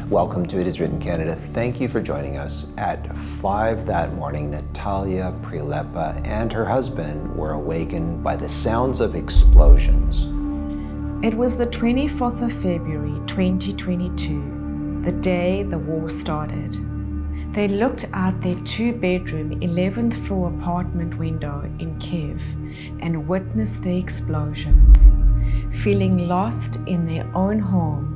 Welcome to It Is Written Canada. Thank you for joining us. At 5 that morning, Nataliia Prylepa and her husband were awakened by the sounds of explosions. It was the 24th of February 2022, the day the war started. They looked out their two-bedroom 11th floor apartment window in Kyiv and witnessed the explosions. Feeling lost in their own home,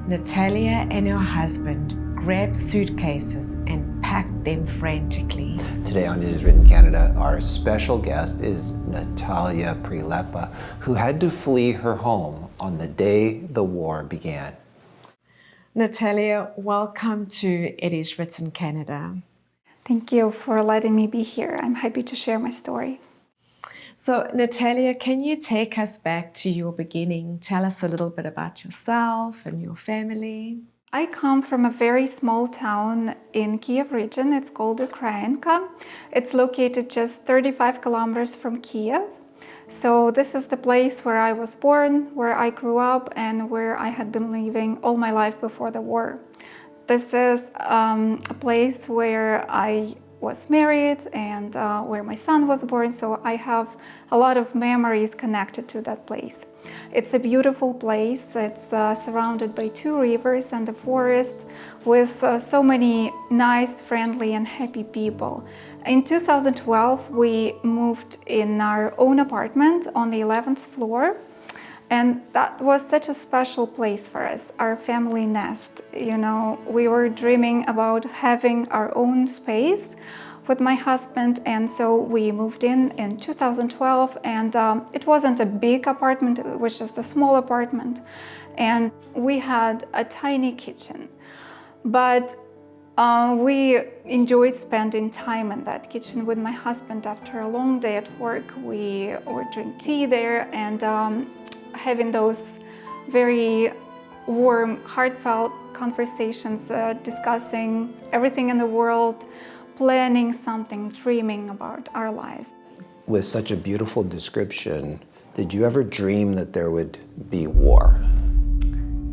Nataliia and her husband grabbed suitcases and packed them frantically. Today on It Is Written Canada, our special guest is Nataliia Prylepa, who had to flee her home on the day the war began. Nataliia, welcome to It Is Written Canada. Thank you for letting me be here. I'm happy to share my story. So, Nataliia, can you take us back to your beginning? Tell us a little bit about yourself and your family. I come from a very small town in Kyiv region. It's called Ukrainka. It's located just 35 kilometers from Kyiv. So this is the place where I was born, where I grew up, and where I had been living all my life before the war. This is a place where I was married and where my son was born, so I have a lot of memories connected to that place. It's a beautiful place. It's surrounded by two rivers and a forest with so many nice, friendly and happy people. In 2012, we moved in our own apartment on the 11th floor. And that was such a special place for us, our family nest. You know, we were dreaming about having our own space with my husband, and so we moved in 2012, and it wasn't a big apartment, it was just a small apartment. And we had a tiny kitchen, but we enjoyed spending time in that kitchen with my husband. After a long day at work, we would drink tea there and having those very warm, heartfelt conversations, discussing everything in the world, planning something, dreaming about our lives. With such a beautiful description, did you ever dream that there would be war?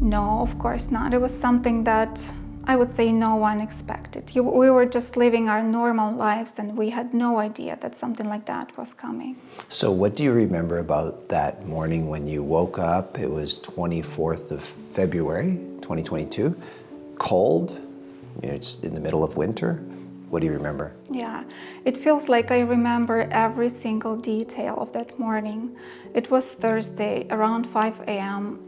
No, of course not. It was something that I would say no one expected. We were just living our normal lives and we had no idea that something like that was coming. So what do you remember about that morning when you woke up? It was 24th of February, 2022. Cold, it's in the middle of winter. What do you remember? Yeah, it feels like I remember every single detail of that morning. It was Thursday, around 5 a.m.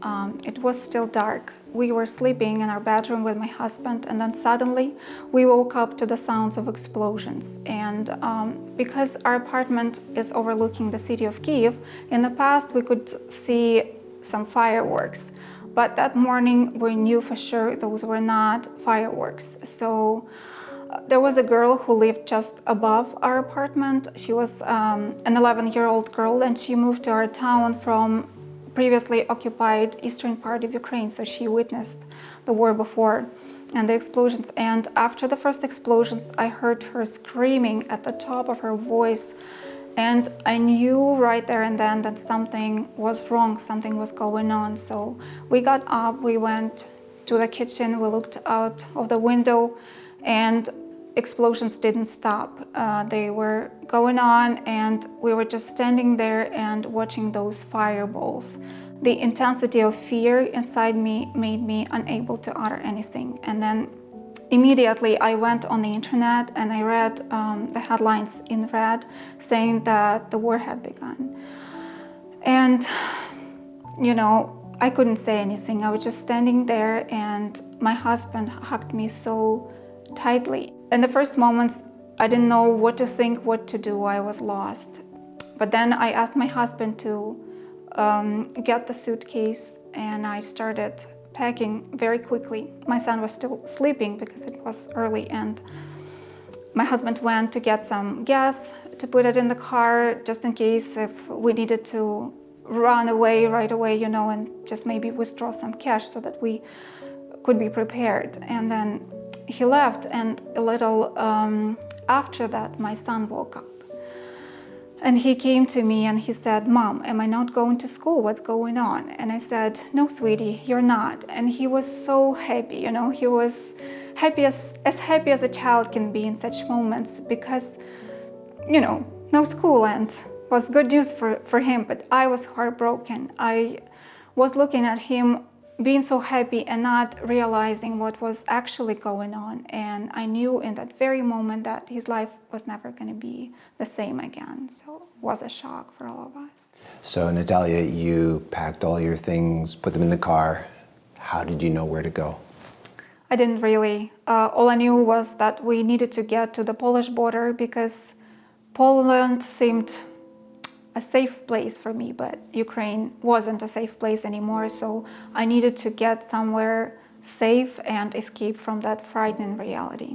It was still dark. We were sleeping in our bedroom with my husband, and then suddenly we woke up to the sounds of explosions. And because our apartment is overlooking the city of Kyiv, in the past we could see some fireworks. But that morning we knew for sure those were not fireworks. So there was a girl who lived just above our apartment. She was an 11-year-old girl, and she moved to our town from previously occupied eastern part of Ukraine. So she witnessed the war before and the explosions. And after the first explosions, I heard her screaming at the top of her voice. And I knew right there and then that something was wrong, something was going on. So we got up, we went to the kitchen, we looked out of the window, and explosions didn't stop. They were going on, and we were just standing there and watching those fireballs. The intensity of fear inside me made me unable to utter anything. And then immediately I went on the internet and I read the headlines in red saying that the war had begun. And, you know, I couldn't say anything. I was just standing there, and my husband hugged me so tightly. In the first moments, I didn't know what to think, what to do. I was lost. But then I asked my husband to get the suitcase, and I started packing very quickly. My son was still sleeping because it was early, and my husband went to get some gas to put it in the car just in case if we needed to run away right away, you know, and just maybe withdraw some cash so that we could be prepared. And then he left, and a little after that, my son woke up. And he came to me and he said, "Mom, am I not going to school? What's going on?" And I said, "No, sweetie, you're not." And he was so happy, he was happy as happy as a child can be in such moments because, no school and was good news for him. But I was heartbroken. I was looking at him being so happy and not realizing what was actually going on. And I knew in that very moment that his life was never going to be the same again. So it was a shock for all of us. So Nataliia, you packed all your things, put them in the car. How did you know where to go? I didn't really. All I knew was that we needed to get to the Polish border because Poland seemed a safe place for me, but Ukraine wasn't a safe place anymore. So I needed to get somewhere safe and escape from that frightening reality.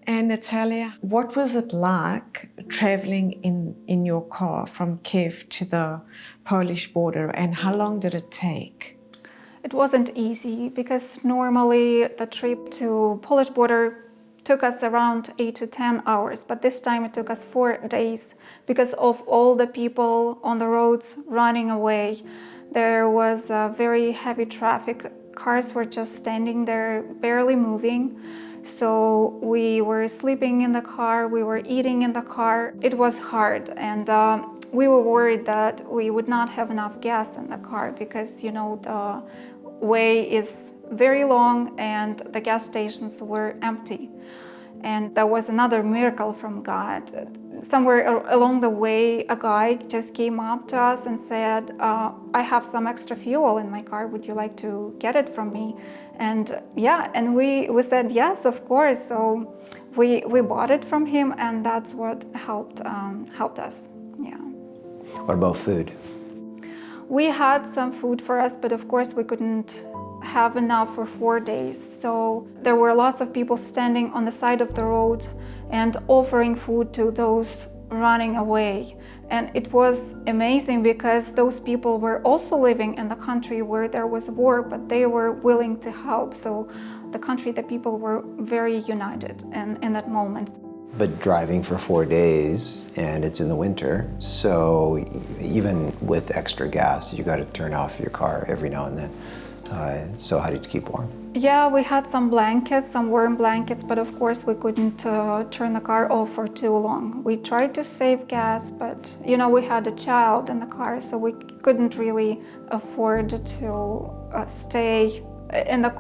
And Nataliia, what was it like traveling in your car from Kyiv to the Polish border, and how long did it take? It wasn't easy because normally the trip to Polish border took us around 8 to 10 hours, but this time it took us 4 days because of all the people on the roads running away. There was very heavy traffic. Cars were just standing there, barely moving. So we were sleeping in the car, we were eating in the car. It was hard, and we were worried that we would not have enough gas in the car because, the way is very long and the gas stations were empty. And that was another miracle from God. Somewhere along the way, a guy just came up to us and said, "I have some extra fuel in my car. Would you like to get it from me?" And we said yes, of course. So we bought it from him, and that's what helped us. Yeah. What about food? We had some food for us, but of course we couldn't have enough for 4 days. So there were lots of people standing on the side of the road and offering food to those running away. And it was amazing because those people were also living in the country where there was war, but they were willing to help. So the people were very united in that moment. But driving for 4 days, and it's in the winter, so even with extra gas, you got to turn off your car every now and then. So how did you keep warm? Yeah, we had some blankets, some warm blankets, but of course we couldn't turn the car off for too long. We tried to save gas, but we had a child in the car, so we couldn't really afford to stay in the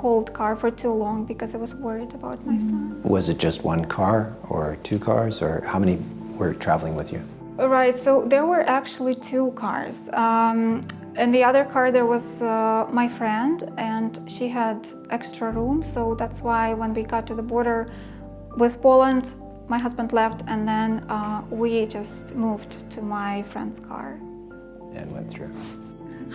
cold car for too long because I was worried about my son. Was it just one car or 2 cars, or how many were traveling with you? Right, so there were actually 2 cars. In the other car there was my friend, and she had extra room, so that's why when we got to the border with Poland, my husband left, and then we just moved to my friend's car. And went through.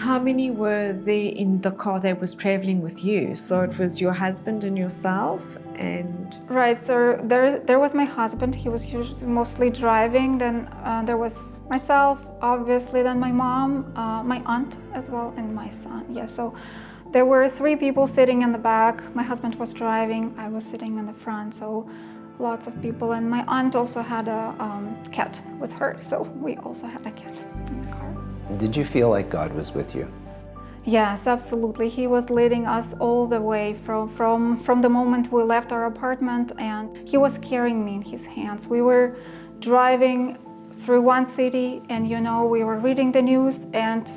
How many were there in the car that was traveling with you? So it was your husband and yourself, and... Right, so there was my husband. He was usually mostly driving. Then there was myself, obviously, then my mom, my aunt as well, and my son. Yeah, so there were 3 people sitting in the back. My husband was driving. I was sitting in the front, so lots of people. And my aunt also had a cat with her, so we also had a cat in the car. Did you feel like God was with you? Yes, absolutely. He was leading us all the way from the moment we left our apartment, and he was carrying me in his hands. We were driving through one city, and we were reading the news, and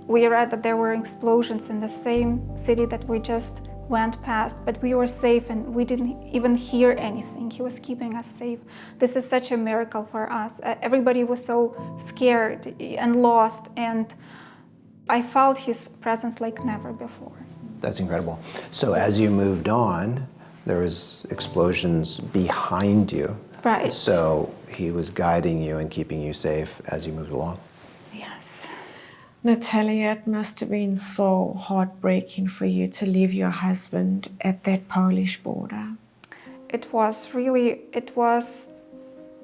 we read that there were explosions in the same city that we just went past, but we were safe and we didn't even hear anything. He was keeping us safe. This is such a miracle for us. Everybody was so scared and lost, and I felt his presence like never before. That's incredible. So as you moved on, there was explosions behind you. Right. So he was guiding you and keeping you safe as you moved along. Yes. Nataliia, it must have been so heartbreaking for you to leave your husband at that Polish border. It was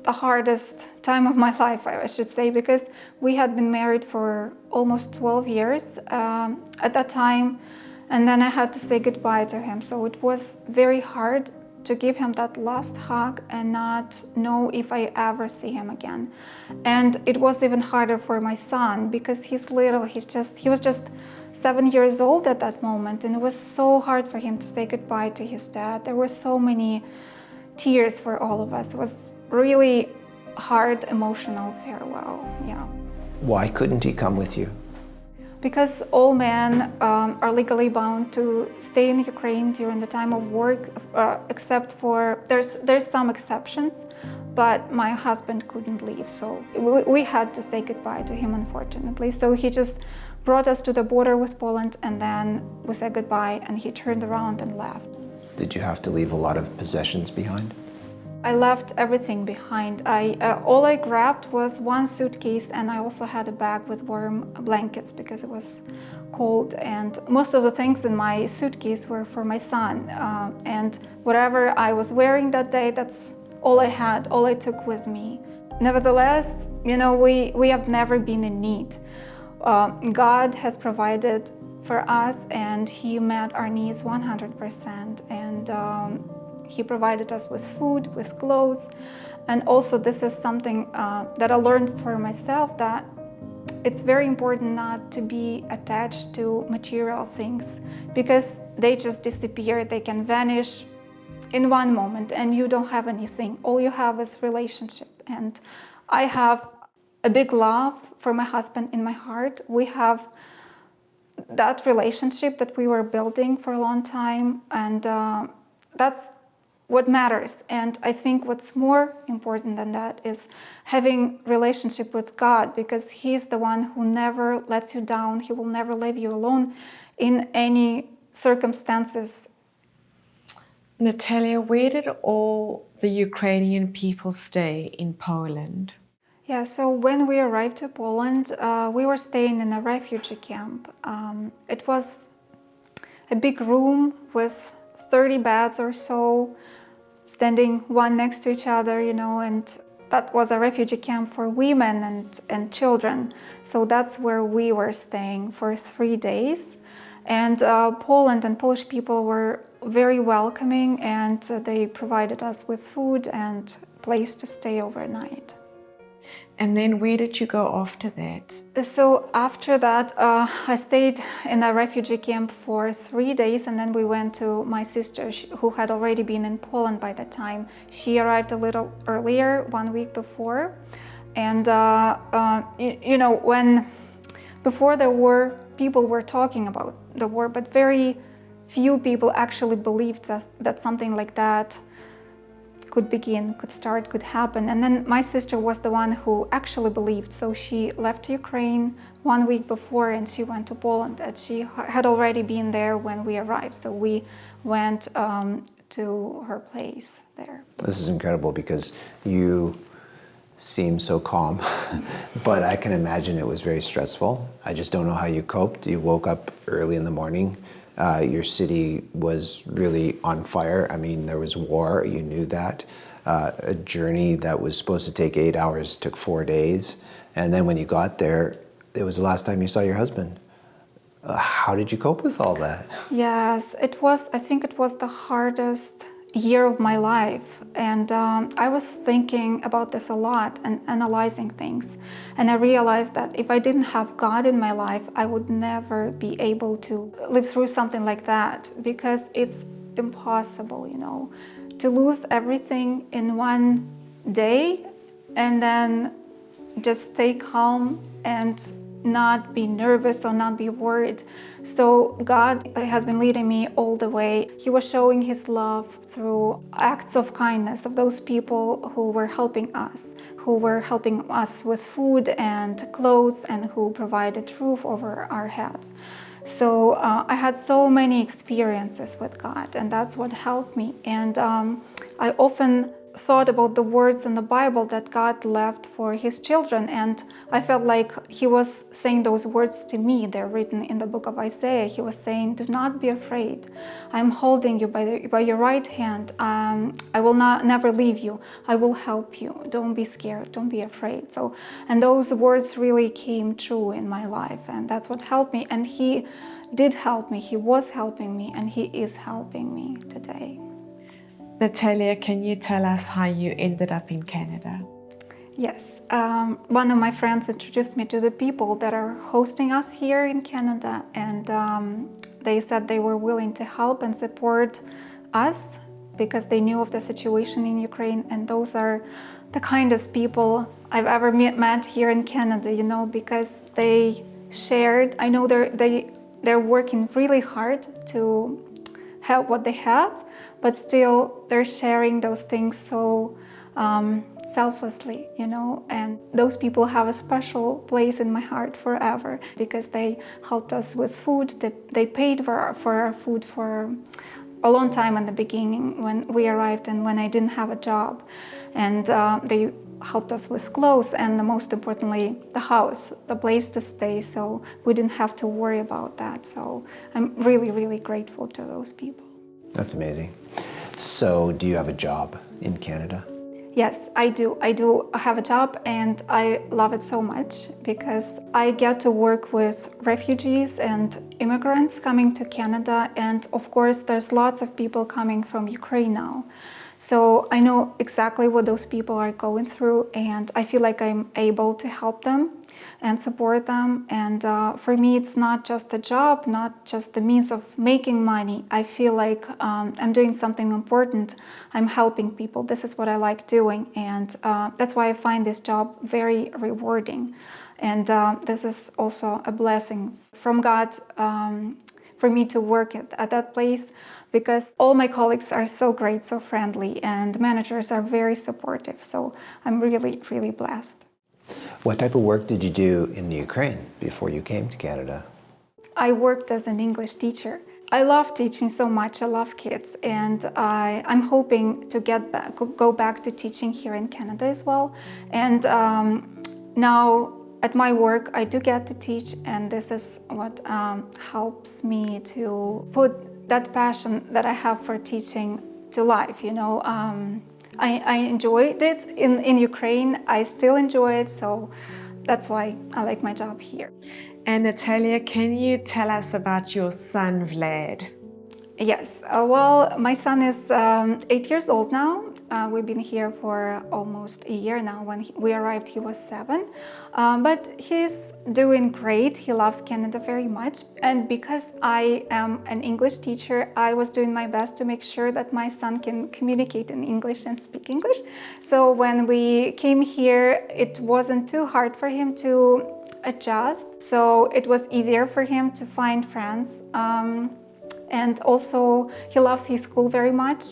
the hardest time of my life, I should say, because we had been married for almost 12 years at that time, and then I had to say goodbye to him. So it was very hard to give him that last hug and not know if I ever see him again. And it was even harder for my son because he's little. He was just 7 years old at that moment, and it was so hard for him to say goodbye to his dad. There were so many tears for all of us. It was really hard, emotional farewell. Yeah. Why couldn't he come with you? Because all men are legally bound to stay in Ukraine during the time of work, except for there's some exceptions, but my husband couldn't leave, so we had to say goodbye to him, unfortunately. So he just brought us to the border with Poland, and then we said goodbye, and he turned around and left. Did you have to leave a lot of possessions behind? I left everything behind. All I grabbed was one suitcase, and I also had a bag with warm blankets because it was cold. And most of the things in my suitcase were for my son. And whatever I was wearing that day, that's all I had, all I took with me. Nevertheless, we have never been in need. God has provided for us, and He met our needs 100%. And He provided us with food, with clothes. And also this is something that I learned for myself, that it's very important not to be attached to material things because they just disappear. They can vanish in one moment and you don't have anything. All you have is relationship. And I have a big love for my husband in my heart. We have that relationship that we were building for a long time, and that's what matters. And I think what's more important than that is having relationship with God, because He's the one who never lets you down. He will never leave you alone in any circumstances. Nataliia, where did all the Ukrainian people stay in Poland? Yeah, so when we arrived to Poland, we were staying in a refugee camp. It was a big room with 30 beds or so, standing one next to each other, and that was a refugee camp for women and children. So that's where we were staying for 3 days. And Poland and Polish people were very welcoming, and they provided us with food and place to stay overnight. And then where did you go after that? So after that, I stayed in a refugee camp for 3 days, and then we went to my sister, who had already been in Poland by that time. She arrived a little earlier, 1 week before. And, when before the war, people were talking about the war, but very few people actually believed that something like that could happen. And then my sister was the one who actually believed. So she left Ukraine 1 week before and she went to Poland, and she had already been there when we arrived. So we went to her place there. This is incredible because you seem so calm, but I can imagine it was very stressful. I just don't know how you coped. You woke up early in the morning. Your city was really on fire. I mean, there was war, you knew that. A journey that was supposed to take 8 hours took 4 days. And then when you got there, it was the last time you saw your husband. How did you cope with all that? Yes, I think it was the hardest year of my life. And I was thinking about this a lot and analyzing things. And I realized that if I didn't have God in my life, I would never be able to live through something like that, because it's impossible, to lose everything in one day and then just stay calm and not be nervous or not be worried. So God has been leading me all the way. He was showing His love through acts of kindness of those people who were helping us with food and clothes, and who provided roof over our heads. So I had so many experiences with God, and that's what helped me. And I often thought about the words in the Bible that God left for His children, and I felt like He was saying those words to me. They're written in the book of Isaiah. He was saying, "Do not be afraid. I'm holding you by your right hand. I will never leave you. I will help you. Don't be scared. Don't be afraid." So, and those words really came true in my life, and that's what helped me. And He did help me. He was helping me, and He is helping me today. Nataliia, can you tell us how you ended up in Canada? Yes, one of my friends introduced me to the people that are hosting us here in Canada, and they said they were willing to help and support us because they knew of the situation in Ukraine, and those are the kindest people I've ever met here in Canada, you know, because they shared. I know they're working really hard to help what they have, but still they're sharing those things so selflessly, you know, and those people have a special place in my heart forever because they helped us with food. They paid for our food for a long time in the beginning when we arrived and when I didn't have a job, and they helped us with clothes and most importantly the house, the place to stay, so we didn't have to worry about that. So I'm really, really grateful to those people. That's amazing. So do you have a job in Canada? Yes, I do. I do have a job and I love it so much because I get to work with refugees and immigrants coming to Canada, and of course there's lots of people coming from Ukraine now. So I know exactly what those people are going through, and I feel like I'm able to help them and support them. And for me, it's not just a job, not just the means of making money. I feel like I'm doing something important. I'm helping people. This is what I like doing, and that's why I find this job very rewarding. And this is also a blessing from God for me to work at that place, because all my colleagues are so great, so friendly, and managers are very supportive. So I'm really, really blessed. What type of work did you do in the Ukraine before you came to Canada? I worked as an English teacher. I love teaching so much. I love kids, and I'm hoping to go back to teaching here in Canada as well. And now at my work, I do get to teach, and this is what helps me to put that passion that I have for teaching to life. You know, I enjoyed it in Ukraine. I still enjoy it, so that's why I like my job here. And Nataliia, can you tell us about your son, Vlad? Yes, well, my son is 8 years old now. We've been here for almost a year now. When we arrived, he was 7. But he's doing great. He loves Canada very much. And because I am an English teacher, I was doing my best to make sure that my son can communicate in English and speak English. So when we came here, it wasn't too hard for him to adjust. So it was easier for him to find friends. And also, he loves his school very much.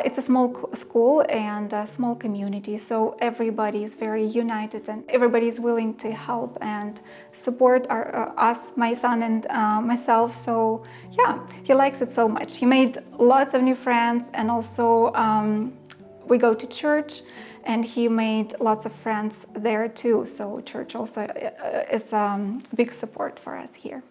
It's a small school and a small community, so everybody is very united and everybody is willing to help and support us, my son and myself. So yeah, he likes it so much. He made lots of new friends, and also we go to church, and he made lots of friends there too. So church also is big support for us here.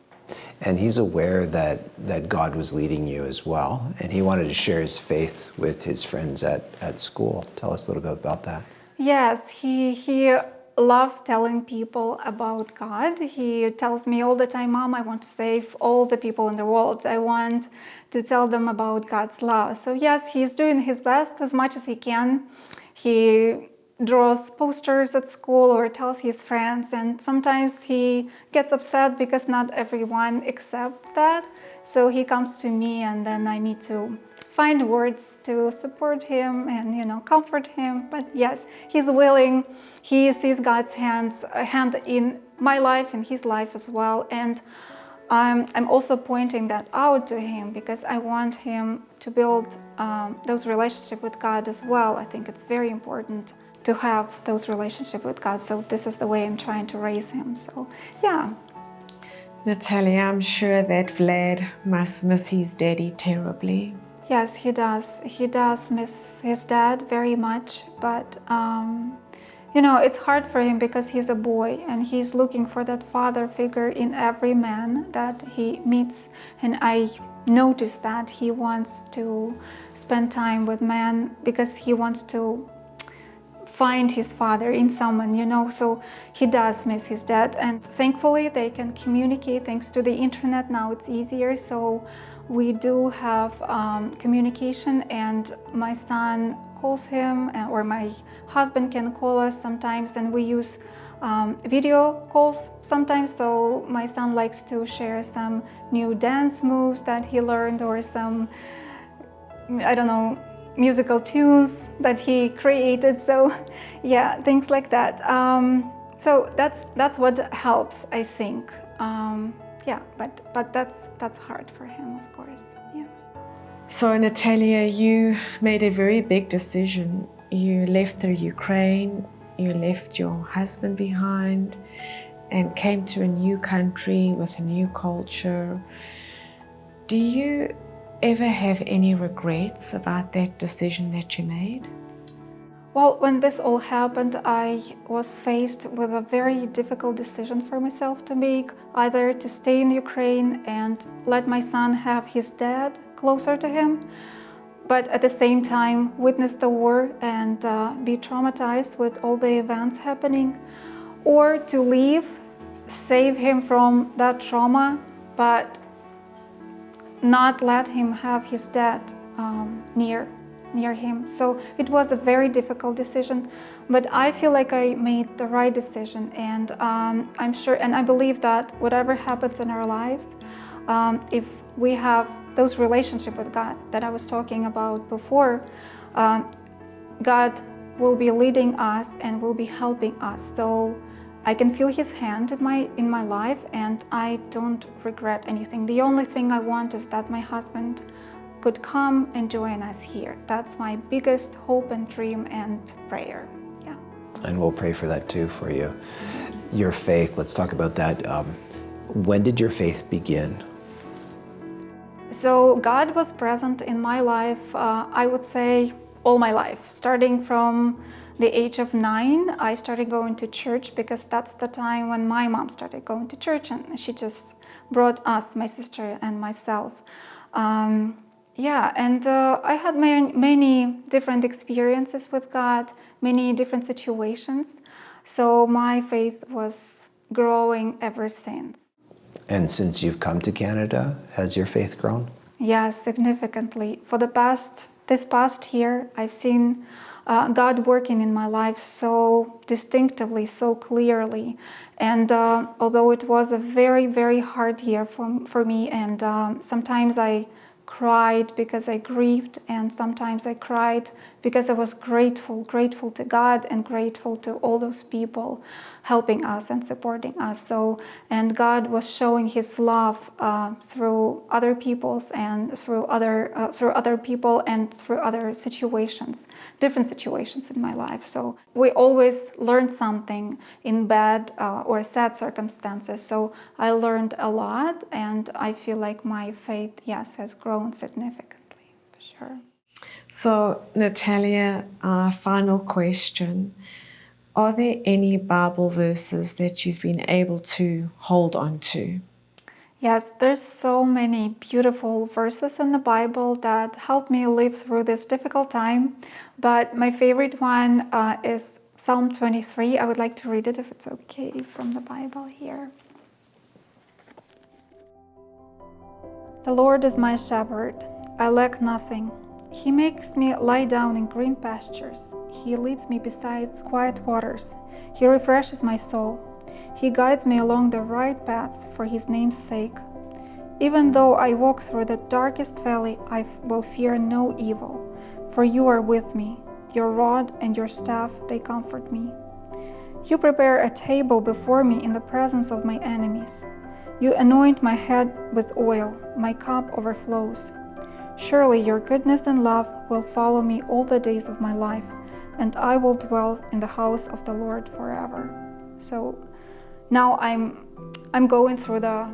And he's aware that God was leading you as well, and he wanted to share his faith with his friends at school. Tell us a little bit about that. Yes, he loves telling people about God. He tells me all the time, Mom, I want to save all the people in the world. I want to tell them about God's love. So yes, he's doing his best as much as he can. He draws posters at school or tells his friends, and sometimes he gets upset because not everyone accepts that. So he comes to me, and then I need to find words to support him and, you know, comfort him. But yes, he's willing. He sees God's hand in my life and his life as well. And I'm also pointing that out to him because I want him to build those relationships with God as well. I think it's very important to have those relationships with God. So this is the way I'm trying to raise him. So yeah. Nataliia, I'm sure that Vlad must miss his daddy terribly. Yes, he does. He does miss his dad very much. But, you know, it's hard for him because he's a boy and he's looking for that father figure in every man that he meets. And I notice that he wants to spend time with men because he wants to find his father in someone, you know, so he does miss his dad. And thankfully they can communicate thanks to the internet. Now it's easier. So we do have communication, and my son calls him, or my husband can call us sometimes, and we use video calls sometimes. So my son likes to share some new dance moves that he learned, or some, I don't know, musical tunes that he created. So yeah, things like that. So that's what helps, I think. Yeah, but that's hard for him, of course. Yeah. So Nataliia, you made a very big decision. You left the Ukraine, you left your husband behind and came to a new country with a new culture. Do you ever have any regrets about that decision that you made? Well, when this all happened, I was faced with a very difficult decision for myself to make, either to stay in Ukraine and let my son have his dad closer to him, but at the same time witness the war and be traumatized with all the events happening, or to leave, save him from that trauma, but not let him have his dad near him. So it was a very difficult decision, but I feel like I made the right decision, and I'm sure, and I believe that whatever happens in our lives, if we have those relationships with God that I was talking about before, God will be leading us and will be helping us. So I can feel His hand in my life, and I don't regret anything. The only thing I want is that my husband could come and join us here. That's my biggest hope and dream and prayer. Yeah. And we'll pray for that too for you. Your faith, let's talk about that. When did your faith begin? So God was present in my life, I would say all my life. Starting from the age of 9, I started going to church, because that's the time when my mom started going to church, and she just brought us, my sister and myself. Yeah, and I had many different experiences with God, many different situations. So my faith was growing ever since. And since you've come to Canada, has your faith grown? Yes, significantly. For this past year, I've seen God working in my life so distinctively, so clearly. And although it was a very, very hard year for me, and sometimes I cried because I grieved, and sometimes I cried because I was grateful to God and grateful to all those people helping us and supporting us. So, and God was showing His love through other people's and through other people and through other situations, different situations in my life. So we always learn something in bad or sad circumstances. So I learned a lot, and I feel like my faith, yes, has grown significantly, for sure. So Nataliia, our final question. Are there any Bible verses that you've been able to hold on to? Yes, there's so many beautiful verses in the Bible that help me live through this difficult time. But my favorite one is Psalm 23. I would like to read it, if it's okay, from the Bible here. The Lord is my shepherd. I lack nothing. He makes me lie down in green pastures. He leads me beside quiet waters. He refreshes my soul. He guides me along the right paths for His name's sake. Even though I walk through the darkest valley, I will fear no evil, for You are with me. Your rod and Your staff, they comfort me. You prepare a table before me in the presence of my enemies. You anoint my head with oil. My cup overflows. Surely Your goodness and love will follow me all the days of my life, and I will dwell in the house of the Lord forever. So now I'm going through the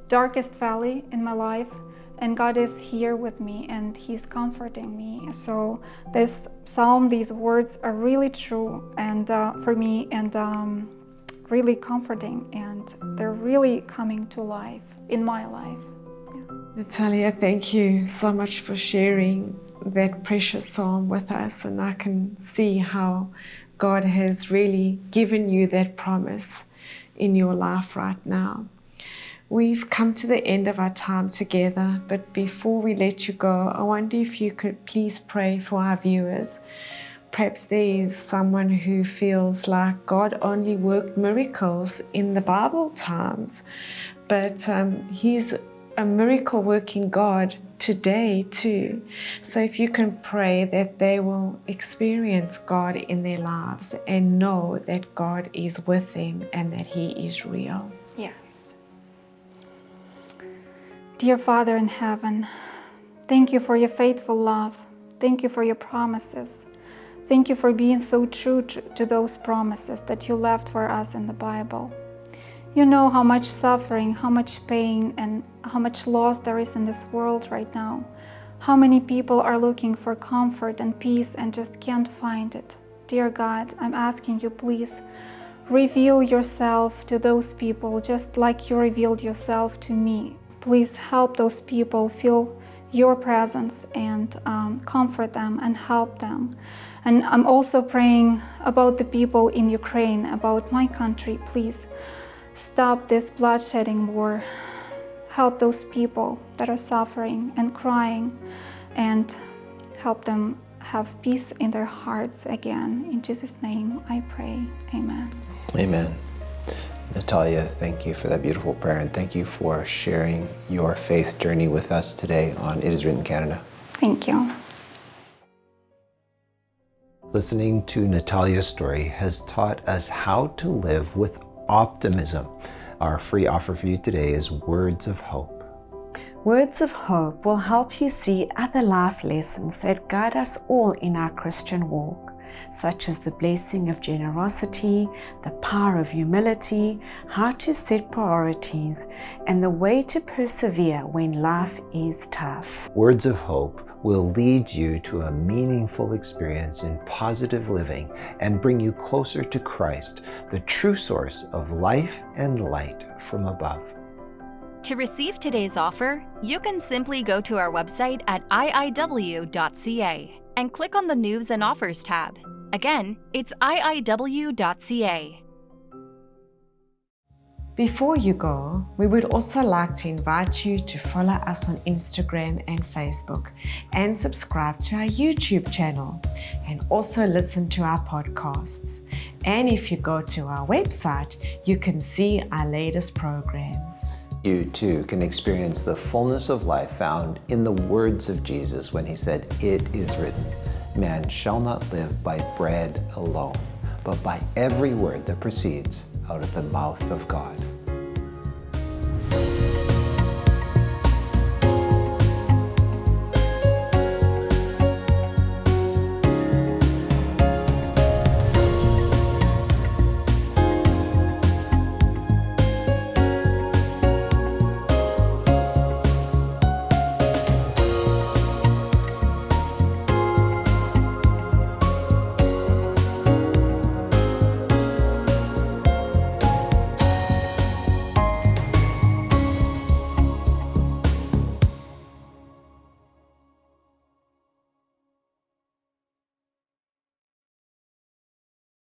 darkest valley in my life, and God is here with me, and He's comforting me. So this psalm, these words are really true and for me, and really comforting, and they're really coming to life in my life. Nataliia, thank you so much for sharing that precious psalm with us, and I can see how God has really given you that promise in your life right now. we've come to the end of our time together, but before we let you go, I wonder if you could please pray for our viewers. Perhaps there is someone who feels like God only worked miracles in the Bible times, but He's a miracle working God today too. So if you can pray that they will experience God in their lives and know that God is with them and that He is real. Yes. Dear Father in heaven, thank you for your faithful love. Thank you for your promises. Thank you for being so true to those promises that you left for us in the Bible. You know how much suffering, how much pain, and how much loss there is in this world right now. How many people are looking for comfort and peace and just can't find it. Dear God, I'm asking you, please reveal yourself to those people just like you revealed yourself to me. Please help those people feel your presence and comfort them and help them. And I'm also praying about the people in Ukraine, about my country. Please stop this bloodshedding war. Help those people that are suffering and crying, and help them have peace in their hearts again. In Jesus' name I pray. Amen. Amen. Nataliia, thank you for that beautiful prayer, and thank you for sharing your faith journey with us today on It Is Written Canada. Thank you. Listening to Natalia's story has taught us how to live with optimism. Our free offer for you today is Words of Hope. Words of Hope will help you see other life lessons that guide us all in our Christian walk, such as the blessing of generosity, the power of humility, how to set priorities, and the way to persevere when life is tough. Words of Hope will lead you to a meaningful experience in positive living and bring you closer to Christ, the true source of life and light from above. To receive today's offer, you can simply go to our website at iiw.ca and click on the News and Offers tab. Again, it's iiw.ca. Before you go, we would also like to invite you to follow us on Instagram and Facebook, and subscribe to our YouTube channel, and also listen to our podcasts. And if you go to our website, you can see our latest programs. You too can experience the fullness of life found in the words of Jesus when he said, "It is written, man shall not live by bread alone, but by every word that proceeds out of the mouth of God."